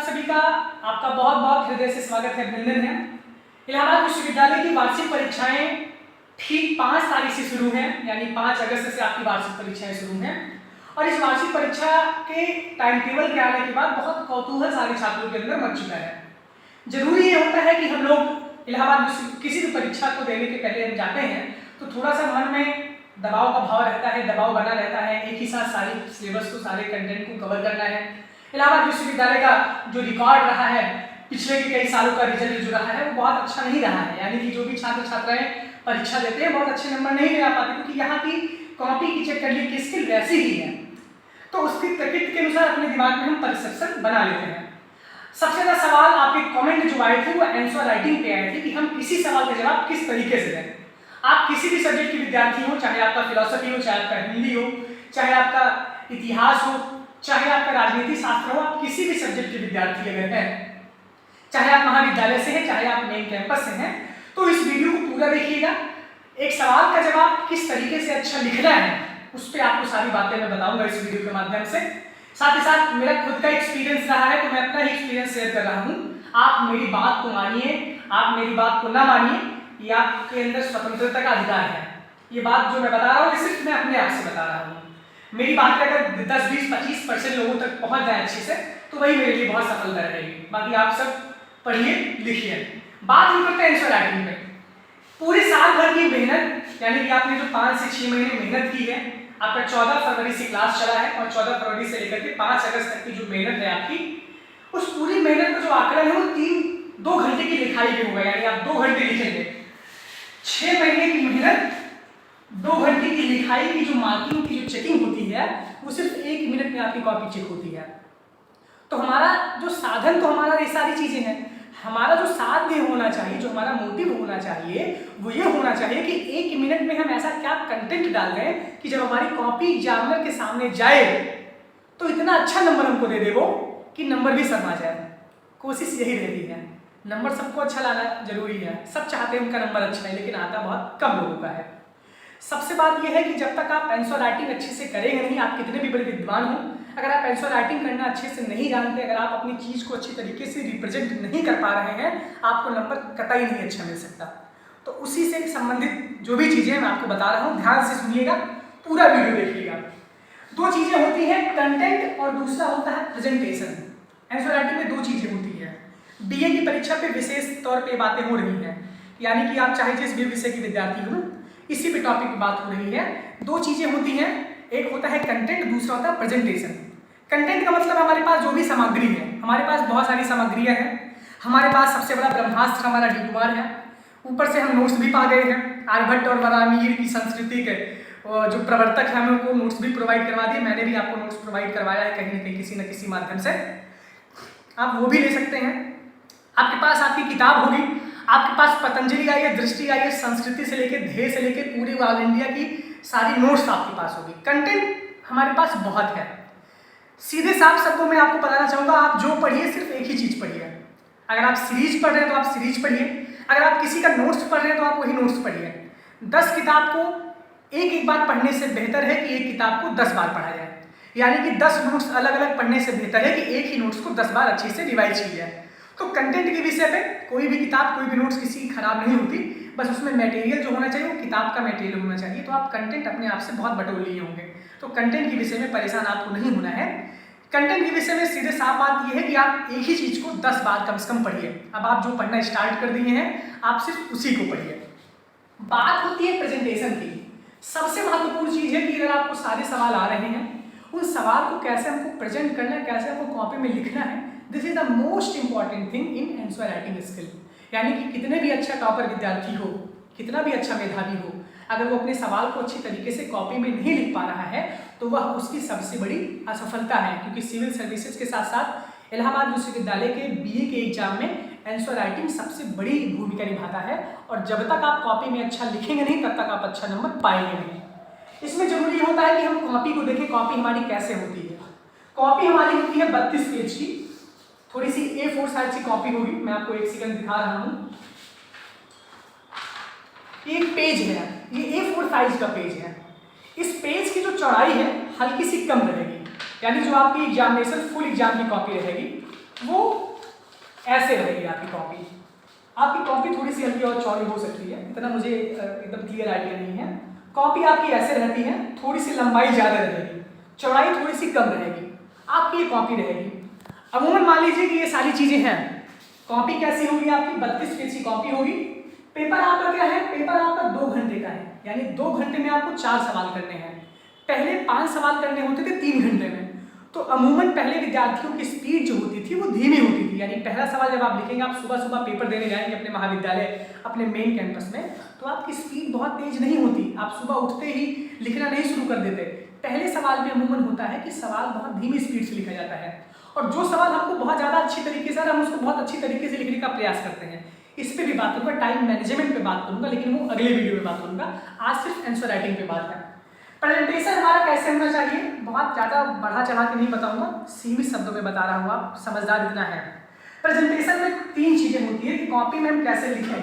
सभी का आपका बहुत बहुत हृदय से स्वागत है, अभिनंदन है। इलाहाबाद विश्वविद्यालय की वार्षिक परीक्षाएं ठीक 5 तारीख से शुरू हैं, यानी 5 अगस्त से आपकी वार्षिक परीक्षाएं शुरू हैं। और इस वार्षिक परीक्षा के टाइम टेबल के आने के बाद बहुत कौतूहल सारे छात्रों के अंदर मच चुका है। जरूरी ये होता है कि हम लोग इलाहाबाद किसी भी परीक्षा को देने के पहले हम जाते हैं तो थोड़ा सा मन में दबाव का भाव रहता है, दबाव बना रहता है, एक ही साथ सारे सिलेबस को, सारे कंटेंट को कवर करना है। इलाहाबाद विश्वविद्यालय का जो रिकॉर्ड रहा है, पिछले के कई सालों का रिजल्ट जो रहा है वो बहुत अच्छा नहीं रहा है, यानी कि जो भी छात्र छात्राएं परीक्षा देते हैं बहुत अच्छे नंबर नहीं ले पाते, क्योंकि यहाँ की कॉपी की चेक करने की स्किल वैसी ही है। तो उसकी प्रकृति के अनुसार अपने दिमाग में हम परसेप्शन बना लेते हैं। सबसे ज़्यादा सवाल आपके कमेंट जो आए थे वो आंसर राइटिंग पे आए थे कि हम किसी सवाल का जवाब किस तरीके से दें। आप किसी भी सब्जेक्ट के विद्यार्थी हो, चाहे आपका फिलॉसफी हो, चाहे आपका हिंदी हो, चाहे आपका इतिहास हो, चाहे आपका राजनीति शास्त्र हो, आप किसी भी सब्जेक्ट के विद्यार्थी अगर हैं, चाहे आप महाविद्यालय से हैं, चाहे आप मेन कैंपस से हैं, तो इस वीडियो को पूरा देखिएगा। एक सवाल का जवाब किस तरीके से अच्छा लिखना है उस पर आपको सारी बातें मैं बताऊंगा इस वीडियो के माध्यम से। साथ ही साथ मेरा खुद का एक्सपीरियंस रहा है तो मैं अपना ही एक्सपीरियंस शेयर कर रहा हूँ। आप मेरी बात को मानिए, आप मेरी बात को ना मानिए, ये आपके अंदर स्वतंत्रता का अधिकार है। ये बात जो मैं बता रहा हूँ सिर्फ मैं अपने आप से बता रहा हूँ। मेरी बात अगर 10, 20, 25% लोगों तक पहुँच जाए अच्छे से तो वही मेरे लिए बहुत सफलता रहेगी। बाकी आप सब पढ़िए लिखिए। बात हम करते हैं आंसर राइटिंग में। पूरे साल भर की मेहनत, यानी कि आपने जो 5 से 6 महीने मेहनत की है, आपका 14 फरवरी से क्लास चला है और 14 फरवरी से लेकर के 5 अगस्त तक की जो मेहनत है आपकी, उस पूरी मेहनत का जो आंकड़न है वो 2 घंटे की लिखाई में होगा, यानी आप 2 घंटे लिखेंगे। 6 महीने की मेहनत, 2 घंटे की लिखाई की जो मार्किंग की जो चेकिंग होती है वो सिर्फ 1 मिनट में आपकी कॉपी चेक होती है। तो हमारा जो साधन, तो हमारा ये सारी चीजें हैं, हमारा जो साध्य होना चाहिए, जो हमारा मोटिव होना चाहिए वो ये होना चाहिए कि 1 मिनट में हम ऐसा क्या कंटेंट डाल दें कि जब हमारी कॉपी एग्जामिनर के सामने जाए तो इतना अच्छा नंबर हमको दे दे वो कि नंबर भी शर्मा जाए। कोशिश यही रहती है। नंबर सबको अच्छा लाना जरूरी है, सब चाहते हैं उनका नंबर अच्छा है, लेकिन आता बहुत कम लोगों का है। सबसे बात यह है कि जब तक आप आंसर राइटिंग अच्छे से करेंगे नहीं, आप कितने भी बड़े विद्वान हो, अगर आप आंसर राइटिंग करना अच्छे से नहीं जानते, अगर आप अपनी चीज़ को अच्छी तरीके से रिप्रेजेंट नहीं कर पा रहे हैं, आपको नंबर कतई नहीं अच्छा मिल सकता। तो उसी से संबंधित जो भी चीज़ें मैं आपको बता रहा हूँ, ध्यान से सुनिएगा, पूरा वीडियो देखिएगा। 2 चीज़ें होती हैं, कंटेंट और दूसरा होता है प्रेजेंटेशन। आंसर राइटिंग में 2 चीज़ें होती हैं। बीए की परीक्षा पे विशेष तौर पे बातें हो रही हैं, यानी कि आप चाहे जिस भी विषय के विद्यार्थी हो, इसी पे टॉपिक की बात हो रही है। 2 चीज़ें होती हैं, एक होता है कंटेंट, दूसरा होता है प्रेजेंटेशन। कंटेंट का मतलब हमारे पास जो भी सामग्री है, हमारे पास बहुत सारी सामग्रियां हैं। हमारे पास सबसे बड़ा ब्रह्मास्त्र हमारा डी है, ऊपर से हम नोट्स भी पा गए हैं। आर्यभट्ट और वराहमिहिर की संस्कृति के जो प्रवर्तक हैं हमें उनको नोट्स भी प्रोवाइड करवा दिए। मैंने भी आपको नोट्स प्रोवाइड करवाया है कहीं ना कहीं, किसी न किसी माध्यम से, आप वो भी ले सकते हैं। आपके पास आपकी किताब होगी, आपके पास पतंजलि आई है, दृष्टि आई है, संस्कृति से लेकर ध्येय से लेकर पूरी ऑल इंडिया की सारी नोट्स आपके पास होगी। कंटेंट हमारे पास बहुत है। सीधे साफ शब्दों में आपको बताना चाहूँगा, आप जो पढ़िए सिर्फ एक ही चीज़ पढ़िए। अगर आप सीरीज पढ़ रहे हैं तो आप सीरीज पढ़िए, अगर आप किसी का नोट्स पढ़ रहे हैं तो आप वही नोट्स पढ़िए। 10 किताब को एक बार पढ़ने से बेहतर है कि एक किताब को 10 बार पढ़ा जाए, यानी कि 10 नोट्स अलग अलग पढ़ने से बेहतर है कि एक ही नोट्स को 10 बार अच्छे से रिवाइज की जाए। तो कंटेंट के विषय पे कोई भी किताब, कोई भी नोट्स किसी की खराब नहीं होती, बस उसमें मटेरियल जो होना चाहिए वो किताब का मटेरियल होना चाहिए। तो आप कंटेंट अपने आप से बहुत बटोर लिए होंगे, तो कंटेंट के विषय में परेशान आपको नहीं होना है। कंटेंट के विषय में सीधे साफ बात यह है कि आप एक ही चीज़ को 10 बार कम से कम पढ़िए। अब आप जो पढ़ना स्टार्ट कर दिए हैं, आप सिर्फ उसी को पढ़िए। बात होती है प्रेजेंटेशन की। सबसे महत्वपूर्ण चीज़ है कि अगर आपको सारे सवाल आ रहे हैं, उन सवाल को कैसे हमको प्रेजेंट करना है, कैसे आपको कॉपी में लिखना है, this is the most important thing in answer writing skill. यानी कि कितने भी अच्छा टॉपर विद्यार्थी हो, कितना भी अच्छा मेधावी हो, अगर वो अपने सवाल को अच्छी तरीके से कॉपी में नहीं लिख पा रहा है तो वह उसकी सबसे बड़ी असफलता है। क्योंकि सिविल सर्विसेज के साथ साथ इलाहाबाद विश्वविद्यालय के बीए के एग्जाम में आंसर राइटिंग सबसे बड़ी भूमिका निभाता है, और जब तक आप कॉपी में अच्छा लिखेंगे नहीं तब तक आप अच्छा नंबर पाएंगे नहीं। इसमें जरूरी होता है कि हम कॉपी को देखें, कॉपी हमारी कैसे होती है। कॉपी हमारी होती है 32 पेज की, थोड़ी सी A4 साइज की कॉपी होगी। मैं आपको एक सेकंड दिखा रहा हूँ। एक पेज है, ये A4 साइज का पेज है। इस पेज की जो चौड़ाई है हल्की सी कम रहेगी, यानी जो आपकी एग्जामिनेशन फुल एग्जाम की कॉपी रहेगी वो ऐसे रहेगी आपकी कॉपी। आपकी कॉपी थोड़ी सी हल्की और चौड़ी हो सकती है, इतना मुझे एकदम क्लियर आइडिया नहीं है। कॉपी आपकी ऐसे रहती है, थोड़ी सी लंबाई ज़्यादा रहेगी, चौड़ाई थोड़ी सी कम रहेगी, आपकी ये कॉपी रहेगी। अमूमन मान लीजिए कि ये सारी चीज़ें हैं। कॉपी कैसी होगी आपकी? 32 पेज की कॉपी होगी। पेपर आपका क्या है? पेपर आपका 2 घंटे का है, यानी 2 घंटे में आपको 4 सवाल करने हैं। पहले 5 सवाल करने होते थे 3 घंटे में। तो अमूमन पहले विद्यार्थियों की स्पीड जो होती थी वो धीमी होती थी, यानी पहला सवाल जब आप लिखेंगे, आप सुबह सुबह पेपर देने जाएंगे अपने महाविद्यालय, अपने मेन कैंपस में, तो आपकी स्पीड बहुत तेज नहीं होती, आप सुबह उठते ही लिखना नहीं शुरू कर देते। पहले सवाल में अमूमन होता है कि सवाल बहुत धीमी स्पीड से लिखा जाता है, और जो सवाल हमको बहुत ज़्यादा अच्छी तरीके से, हम उसको बहुत अच्छी तरीके से लिखने का प्रयास करते हैं। इस पर भी बात करूँगा, टाइम मैनेजमेंट पे बात करूँगा, लेकिन वो अगले वीडियो में बात करूँगा। आज सिर्फ आंसर राइटिंग पे बात है। प्रेजेंटेशन हमारा कैसे होना चाहिए, बहुत ज़्यादा बढ़ा चढ़ा के नहीं बताऊंगा, सीमित शब्दों में बता रहा हूँ, आप समझदार इतना है। प्रेजेंटेशन में 3 चीज़ें होती है कि कॉपी में हम कैसे लिखें।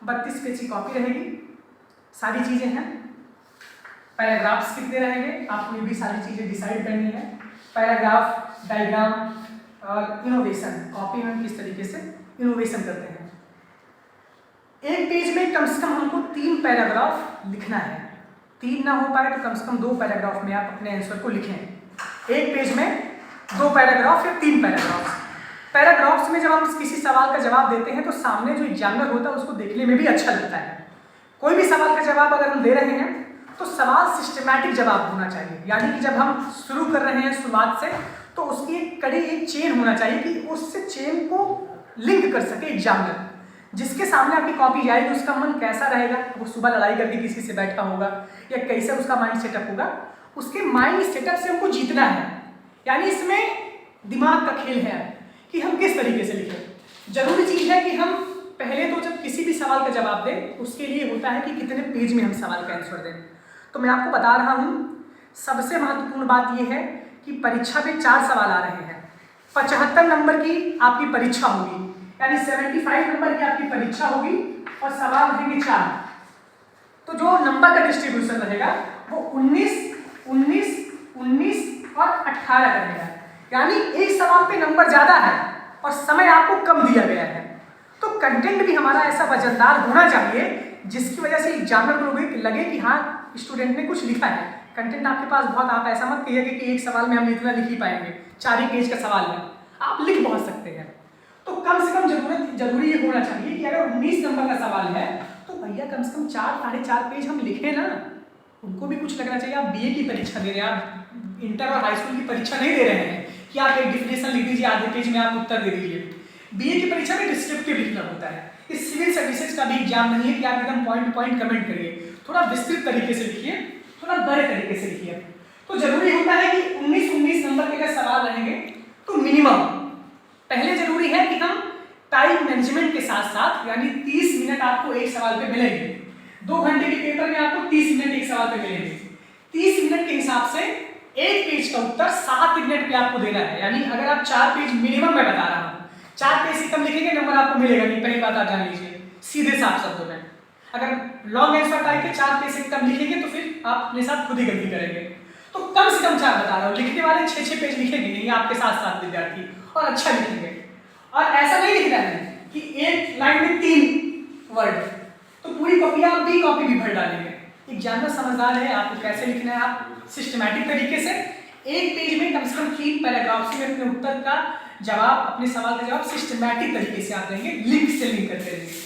32 पेज की कॉपी रहेगी, सारी चीज़ें हैं। पैराग्राफ्स कितने रहेंगे, आपको ये भी सारी चीज़ें डिसाइड करनी है। पैराग्राफ, डायग्राम और इनोवेशन, कॉपी में किस तरीके से इनोवेशन करते हैं। एक पेज में कम से कम हमको 3 पैराग्राफ लिखना है। 3 ना हो पाए तो कम से कम 2 पैराग्राफ में आप अपने आंसर को लिखें। एक पेज में 2 पैराग्राफ या 3 पैराग्राफ। पैराग्राफ्स में जब हम किसी सवाल का जवाब देते हैं तो सामने जो एग्जामिनर होता है उसको देखने में भी अच्छा लगता है। कोई भी सवाल का जवाब अगर हम दे रहे हैं तो सवाल सिस्टमैटिक जवाब होना चाहिए, यानी कि जब हम शुरू कर रहे हैं शुरुआत से तो उसकी एक कड़ी, एक चेन होना चाहिए कि उससे चेन को लिंक कर सके एग्जामिनर। जिसके सामने आपकी कॉपी जाएगी उसका मन कैसा रहेगा, वो सुबह लड़ाई करके किसी से बैठा होगा या कैसे उसका माइंड सेटअप होगा, उसके माइंड सेटअप से हमको जीतना है। यानी इसमें दिमाग का खेल है कि हम किस तरीके से लिखें। जरूरी चीज़ है कि हम पहले तो जब किसी भी सवाल का जवाब दें उसके लिए होता है कि कितने पेज में हम सवाल का आंसर दें। तो मैं आपको बता रहा हूँ, सबसे महत्वपूर्ण बात यह है कि परीक्षा में 4 सवाल आ रहे हैं। 75 नंबर की आपकी परीक्षा होगी, यानी 75 नंबर की आपकी परीक्षा होगी और सवाल रहेंगे 4। तो जो नंबर का डिस्ट्रीब्यूशन रहेगा वो 19, 19, 19 और 18 का रहेगा, यानी एक सवाल पे नंबर ज़्यादा है और समय आपको कम दिया गया है। तो कंटेंट भी हमारा ऐसा वजनदार होना चाहिए जिसकी वजह से एग्जामिनर को लगे कि हाँ स्टूडेंट ने कुछ लिखा है। कंटेंट आपके पास बहुत, आप ऐसा मत कहिए कि एक सवाल में हम इतना लिख ही पाएंगे, 4 ही पेज का सवाल है, आप लिख बहुत सकते हैं। तो कम से कम जरूरी ये होना चाहिए कि अगर 19 नंबर का सवाल है तो भैया कम से कम 4, 4.5 पेज हम लिखें ना। उनको भी कुछ लगना चाहिए, आप बीए की परीक्षा दे रहे हैं, आप इंटर और हाई स्कूल की परीक्षा नहीं दे रहे हैं कि आप एक डिफिनेशन लिख दीजिए, आधे पेज में आप उत्तर दे दीजिए। बीए की परीक्षा में डिस्क्रिप्टिव लिखना होता है। इस सिविल सर्विसेज का भी एग्जाम नहीं है कि आप एकदम पॉइंट टू पॉइंट कमेंट करिए, थोड़ा विस्तृत तरीके से लिखिए, थोड़ा बड़े तरीके से लिखिए। तो जरूरी होता है कि 19 नंबर के अगर सवाल रहेंगे तो मिनिमम पहले जरूरी है कि हम टाइम मैनेजमेंट के साथ साथ, यानी 30 मिनट आपको एक सवाल पे मिलेंगे। 2 घंटे के पेपर में आपको 30 मिनट एक सवाल पे मिलेंगे। 30 मिनट के हिसाब से एक पेज का उत्तर 7 मिनट पे आपको देना है। यानी अगर आप 4 पेज मिनिमम मैं बता रहा हूँ, 4 पेज से कम लिखेंगे नंबर आपको मिलेगा नहीं, पहली बात आप जान लीजिए सीधे साफ शब्दों में। अगर लॉन्ग आंसर टाइप के 4 पेज से कम लिखेंगे तो फिर आप अपने साथ खुद ही गलती करेंगे। तो कम से कम 4 बता रहा हूँ, लिखने वाले 6-6 पेज लिखेंगे नहीं आपके साथ साथ विद्यार्थी, और अच्छा लिखेंगे। और ऐसा नहीं लिखना है कि एक लाइन में 3 वर्ड, तो पूरी कॉपी आप भी कॉपी भी भर डालेंगे। एग्जामिनर समझदार है, आपको कैसे लिखना है, आप सिस्टमैटिक तरीके से एक पेज में कम से कम 3 पैराग्राफ से अपने उत्तर का जवाब, अपने सवाल का जवाब सिस्टमैटिक तरीके से आप देंगे, लिंक से लिंक करते रहेंगे।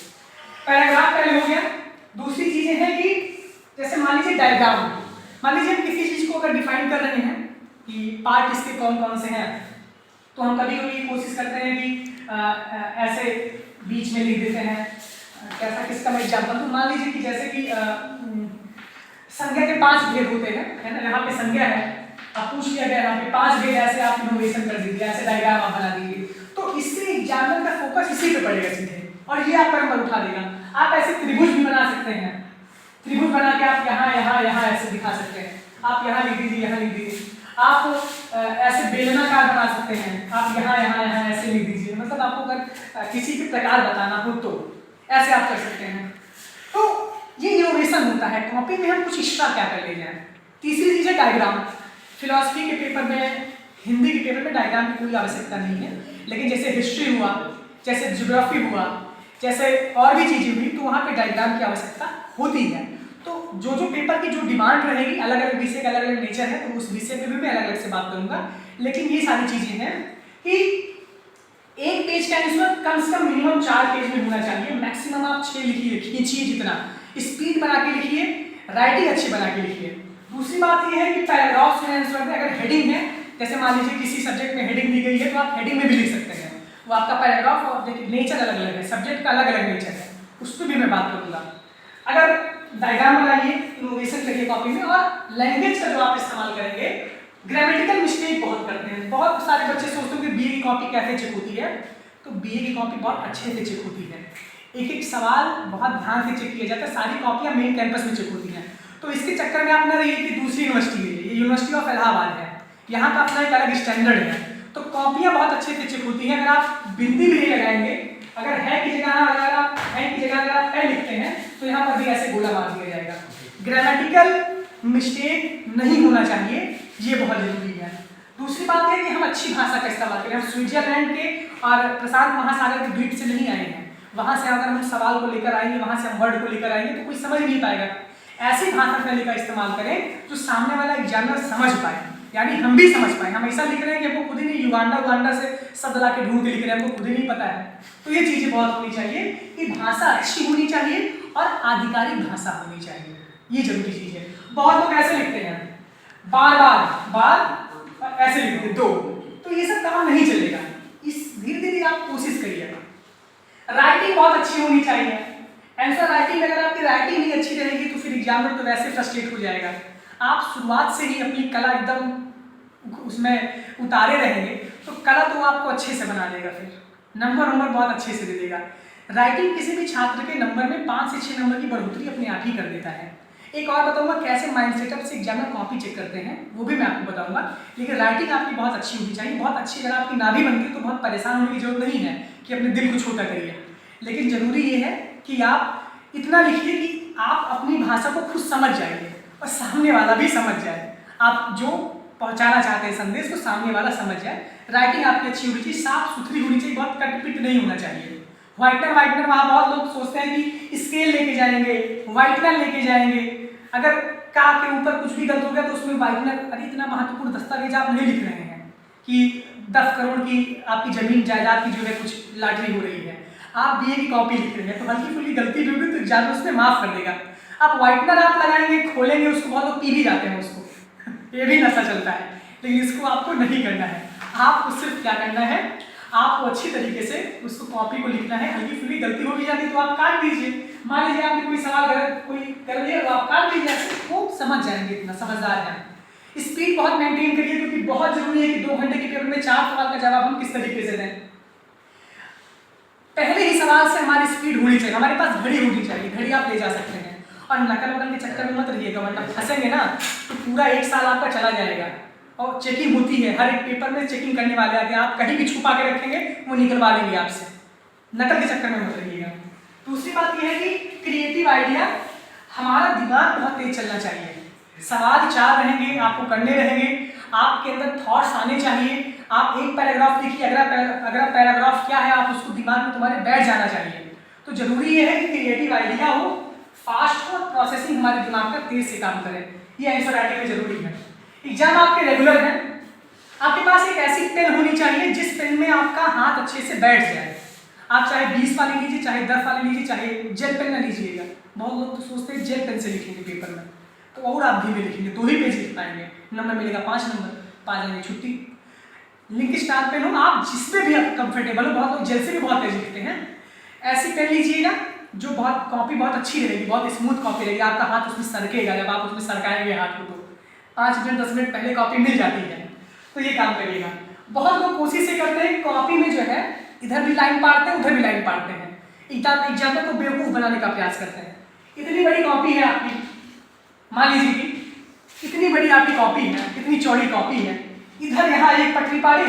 पैराग्राफ पहले हो गया। दूसरी चीजें हैं कि जैसे मान लीजिए डायग्राम, मान लीजिए हम किसी चीज को अगर डिफाइन कर रहे हैं कि पार्ट इसके कौन कौन से हैं, तो हम कभी कभी कोशिश करते हैं कि ऐसे बीच में लिख देते हैं। कैसा, किसका मैं एग्जाम्पल दूं? मान लीजिए कि जैसे कि संज्ञा के 5 भेद होते हैं, है ना, यहाँ पे संज्ञा है, आप पूछ लिया गया यहाँ पे 5 भेद, ऐसे आप इनोवेशन कर दीजिए, ऐसे डायग्राम आप बना दीजिए। तो इससे एग्जामिनर का फोकस इसी पे पड़ेगा सीधे, और ये आपका नंबर उठा देगा। आप ऐसे त्रिभुज भी बना सकते हैं, त्रिभुज बना के आप यहाँ यहाँ यहाँ ऐसे दिखा सकते हैं, आप यहाँ लिख दीजिए, यहाँ लिख दीजिए। आप ऐसे बेलनाकार बना सकते हैं, आप यहाँ यहाँ यहाँ ऐसे लिख दीजिए। मतलब आपको अगर किसी के प्रकार बताना हो तो ऐसे आप कर सकते हैं। तो ये इनोवेशन होता है, कॉपी में हम कुछ एक्स्ट्रा क्या कर ले जाए। तीसरी चीज़ है डायग्राम। फिलॉसफी के पेपर में हिंदी के पेपर में डायग्राम की कोई आवश्यकता नहीं है, लेकिन जैसे हिस्ट्री हुआ, जैसे ज्योग्राफी हुआ, जैसे और भी चीज़ें हुई, तो वहाँ पे डायग्राम की आवश्यकता होती है। तो जो जो पेपर की जो डिमांड रहेगी, अलग अलग विषय का अलग अलग नेचर है, तो उस विषय पे भी मैं अलग अलग से बात करूँगा। लेकिन ये सारी चीज़ें हैं कि एक पेज का आंसर कम से कम मिनिमम 4 पेज में होना चाहिए, मैक्सिमम आप 6 लिखिए, खींचिए जितना, स्पीड बना के लिखिए, राइटिंग अच्छी बना के लिखिए। दूसरी बात यह है कि पैराग्राफ्स में आंसर में अगर हेडिंग है, जैसे मान लीजिए किसी सब्जेक्ट में हेडिंग दी गई है, तो आप हेडिंग में भी लिख सकते हैं। वो आपका पैराग्राफ और देखिए नेचर अलग अलग है, सब्जेक्ट का अलग अलग नेचर है, उस पर भी मैं बात करूँगा। अगर डायग्राम बनाइए, इनोवेशन करिए कॉपी में, और लैंग्वेज का जो आप इस्तेमाल करेंगे, ग्रामेटिकल मिस्टेक बहुत करते हैं। बहुत सारे बच्चे सोचते हैं कि बीए की कॉपी कैसे चेक होती है, तो बीए की कॉपी बहुत अच्छे से चेक होती है। एक एक सवाल बहुत ध्यान से चेक किया जाता है, सारी कॉपियाँ मेन कैंपस में चेक होती हैं। तो इसके चक्कर में आप ना रहिए कि दूसरी यूनिवर्सिटी है, ये यूनिवर्सिटी ऑफ इलाहाबाद है, यहाँ का अपना एक अलग स्टैंडर्ड है, तो कॉपियाँ बहुत अच्छे से चेक होती हैं। अगर आप बिंदी भी नहीं लगाएंगे, अगर है की जगह अगर आप है की जगह अगर आप है लिखते हैं, तो यहाँ पर भी ऐसे गोला मार दिया जाएगा। ग्रामेटिकल मिस्टेक नहीं होना चाहिए, ये बहुत जरूरी है। दूसरी बात है कि हम अच्छी भाषा का इस्तेमाल करें। हम स्विट्जरलैंड के और प्रशांत महासागर के द्वीप से नहीं आए हैं, वहाँ से अगर हम सवाल को लेकर आएंगे, वहाँ से हम वर्ड को लेकर आएंगे, तो कोई समझ नहीं पाएगा। ऐसी भाषा शैली का इस्तेमाल करें जो सामने वाला एग्जामिनर समझ पाए, यानी हम भी समझ पाए। हम ऐसा लिख रहे हैं कि हमको खुद ही नहीं, युगांडा से शब्द ला के ढूंढ के लिख रहे हैं, हमको खुद ही नहीं पता है। तो ये चीज़ें बहुत होनी चाहिए कि भाषा अच्छी होनी चाहिए और आधिकारिक भाषा होनी चाहिए, ये जरूरी चीज़ है। बहुत लोग ऐसे लिखते हैं, बार बार ऐसे लिखते हैं 2, तो ये सब काम नहीं चलेगा। इस धीरे धीरे आप कोशिश करिएगा। राइटिंग बहुत अच्छी होनी चाहिए। आंसर राइटिंग, अगर आपकी राइटिंग नहीं अच्छी रहेगी तो फिर एग्जामिनर तो वैसे फ्रस्ट्रेट हो जाएगा। आप शुरुआत से ही अपनी कला एकदम उसमें उतारे रहेंगे, तो कला तो आपको अच्छे से बना देगा, फिर नंबर बहुत अच्छे से दे देगा। राइटिंग किसी भी छात्र के नंबर में 5 से 6 नंबर की बढ़ोतरी अपने आप ही कर देता है। एक और बताऊंगा कैसे माइंड सेटअप से एग्जामिनर कॉपी चेक करते हैं, वो भी मैं आपको बताऊंगा। लेकिन राइटिंग आपकी बहुत अच्छी होनी चाहिए, बहुत अच्छी। अगर आपकी नाभि बनती है तो बहुत परेशान होने की जरूरत नहीं है कि अपने दिल को छोटा करिए, लेकिन जरूरी ये है कि आप इतना लिखिए कि आप अपनी भाषा को खुद समझ जाइए और सामने वाला भी समझ जाए। आप जो पहुंचाना चाहते हैं संदेश को सामने वाला समझ जाए। राइटिंग आपकी अच्छी होनी चाहिए, साफ सुथरी होनी चाहिए, बहुत कटपिट नहीं होना चाहिए। व्हाइटनर वहाँ बहुत लोग सोचते हैं कि स्केल लेके जाएंगे, व्हाइटनर लेके जाएंगे, अगर का के ऊपर कुछ भी गलत हो गया तो उसमें व्हाइटनर। अरे इतना महत्वपूर्ण दस्तावेज आप नहीं लिख रहे हैं कि 10 करोड़ की आपकी जमीन जायदाद की जो है कुछ लॉटरी हो रही है, आप बीए की कॉपी लिख रहे हैं, तो हल्की फुल्की गलती भी होगी तो एग्जामिनर उसमें माफ कर देगा। आप व्हाइटनर आप लगाएंगे, खोलेंगे उसको, बहुत लोग पी भी जाते हैं उसको ये भी नशा चलता है, लेकिन इसको आपको नहीं करना है। आपको सिर्फ क्या करना है, आपको अच्छी तरीके से उसको कॉपी को लिखना है। हल्की फुल्की गलती हो भी जाती है तो आप काट दीजिए। मान लीजिए आपने कोई सवाल कोई कर दिया तो आप काट दीजिए, वो समझ जाएंगे, इतना समझदार है। स्पीड बहुत मेंटेन करिए, क्योंकि बहुत जरूरी है कि 2 घंटे के पेपर में 4 सवाल का जवाब हम किस तरीके से दें। पहले ही सवाल से हमारी स्पीड होनी चाहिए, हमारे पास घड़ी होनी चाहिए, घड़ी आप ले जा सकते हैं। और नकल वकल के चक्कर में मत रहिएगा, वरना फंसेंगे ना तो पूरा 1 साल आपका चला जाएगा। और चेकिंग होती है, हर एक पेपर में चेकिंग करने वाले आते हैं, आप कहीं भी छुपा के रखेंगे वो निकलवा लेंगे आपसे। नकल के चक्कर में मत रहिएगा। दूसरी बात यह है कि क्रिएटिव आइडिया, हमारा दिमाग बहुत तेज चलना चाहिए। सवाल 4 रहेंगे, आपको करने रहेंगे, आपके अंदर थॉट्स आने चाहिए। आप एक पैराग्राफ लिखिए, अगला पैराग्राफ क्या है आप उसको दिमाग में तुम्हारे बैठ जाना चाहिए। तो जरूरी ये है कि क्रिएटिव आइडिया हो, फास्ट हो, प्रोसेसिंग हमारे दिमाग का तेज से काम करे। ये आंसर राइटिंग में जरूरी है। एग्जाम आपके रेगुलर है, आपके पास एक ऐसी पेन होनी चाहिए जिस पेन में आपका हाथ अच्छे से बैठ जाए। आप चाहे 20 वाली लीजिए, चाहे 10 वाली लीजिए, चाहे जेल पेन ना लीजिएगा। बहुत लोग तो सोचते हैं जेल पेन से लिखेंगे पेपर में, तो और आप धीमे लिखेंगे, 2 ही पेज लिख पाएंगे, नंबर मिलेगा 5 नंबर, पा जाएंगे छुट्टी। लिंक स्टार पेन हो, आप जिसमें भी आप कंफर्टेबल हो, बहुत लोग जेल से भी बहुत तेज लिखते हैं, ऐसी पेन लीजिएगा जो बहुत कॉपी बहुत अच्छी रहेगी, बहुत स्मूथ कॉपी रहेगी, आपका हाथ उसमें सरकेगा, जब आप उसमें सरकाएंगे हाथ को तो 5 मिनट 10 मिनट पहले कॉपी मिल जाती है। तो ये काम करिएगा। बहुत लोग कोशिश ये करते हैं कॉपी में जो है इधर भी लाइन पाड़ते हैं, उधर भी लाइन पाड़ते हैं, एग्जामिनर को बेवकूफ़ बनाने का प्रयास करते हैं। इतनी बड़ी कॉपी है आपकी, मान लीजिए कि इतनी बड़ी आपकी कॉपी है, इतनी चौड़ी कॉपी है, इधर यहाँ एक पटरी पाड़े,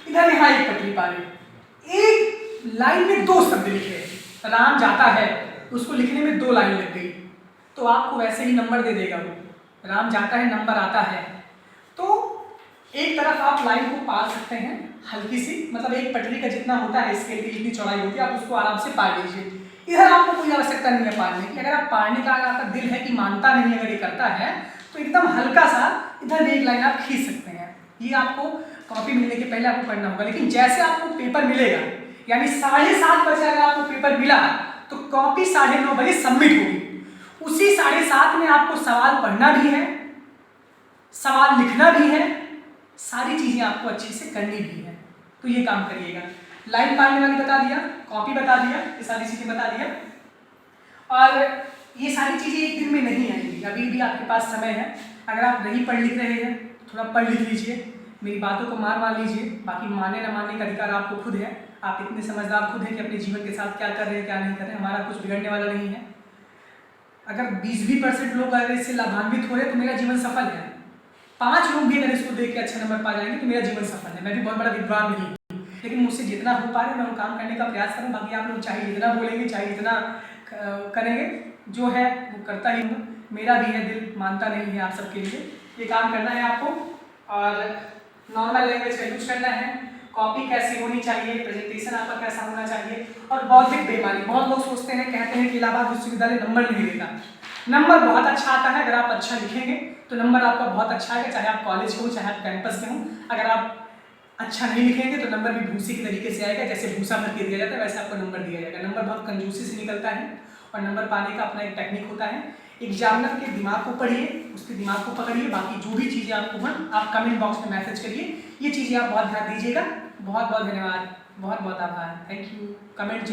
इधर यहाँ एक पटरी पाड़े, एक लाइन में 2 शब्द लिखे, राम जाता है, उसको लिखने में 2 लाइन लग गई, तो आपको वैसे ही नंबर दे देगा वो। राम जाता है, नंबर आता है। तो एक तरफ आप लाइन को पार सकते हैं हल्की सी, मतलब एक पटरी का जितना होता है स्केल की जितनी चौड़ाई होती है आप उसको आराम से पार लीजिए। इधर आपको कोई आवश्यकता नहीं है पारने की। अगर आप पारने का आपका दिल है कि मानता नहीं अगर ये करता है तो एकदम हल्का सा इधर भी एक लाइन आप खींच सकते हैं। ये आपको कॉपी मिलने के पहले आपको करना होगा, लेकिन जैसे आपको पेपर मिलेगा यानी 7:30 बजे अगर आपको पेपर मिला तो कॉपी 9:30 बजे सबमिट होगी। उसी 7:30 में आपको सवाल पढ़ना भी है, सवाल लिखना भी है, सारी चीजें आपको अच्छे से करनी भी है। तो ये काम करिएगा। लाइन मारने वाली बता दिया, कॉपी बता दिया, ये सारी चीजें बता दिया। और ये सारी चीजें एक दिन में नहीं आएंगी, अभी भी आपके पास समय है। अगर आप नहीं पढ़ लिख रहे हैं थोड़ा पढ़ लिख लीजिए, मेरी बातों को मान लीजिए। बाकी मानने न मानने का अधिकार आपको खुद है। आप इतने समझदार खुद हैं कि अपने जीवन के साथ क्या कर रहे हैं क्या नहीं कर रहे हैं, हमारा कुछ बिगड़ने वाला नहीं है। अगर 20% लोग अगर इससे लाभान्वित हो रहे तो मेरा जीवन सफल है। 5 लोग भी अगर इसको देख के अच्छा नंबर पा जाएंगे तो मेरा जीवन सफल है। मैं भी बहुत बड़ा विद्वान नहीं हूँ, लेकिन मुझसे जितना हो पा रहा है मैं वो काम करने का प्रयास करूँ। बाकी आप लोग चाहे जितना बोलेंगे चाहे जितना करेंगे, जो है वो करता ही हूँ। मेरा भी है दिल मानता नहीं है आप सबके लिए। ये काम करना है आपको और नॉर्मल लैंग्वेज का यूज करना है। कॉपी कैसी होनी चाहिए, प्रेजेंटेशन आपका कैसा होना चाहिए। और बौद्धिक बेईमानी, बहुत लोग सोचते हैं कहते हैं कि इलाहाबाद विश्वविद्यालय नंबर नहीं देता। नंबर बहुत अच्छा आता है। अगर आप अच्छा लिखेंगे तो नंबर आपका बहुत अच्छा आएगा, चाहे आप कॉलेज के हो चाहे आप कैंपस में हो। अगर आप अच्छा नहीं लिखेंगे तो नंबर भी भूसी के तरीके से आएगा, जैसे भूसा भर के दिया जाता है वैसे आपको नंबर दिया जाएगा। नंबर बहुत कंजूसी से निकलता है और नंबर पाने का अपना एक टेक्निक होता है। एग्जामिनर के दिमाग को पढ़िए, उसके दिमाग को पकड़िए। बाकी जो भी चीज़ें आपको बन आप कमेंट बॉक्स में मैसेज करिए। ये चीज़ें आप बहुत ध्यान दीजिएगा। बहुत बहुत धन्यवाद, बहुत बहुत आभार, थैंक यू। कमेंट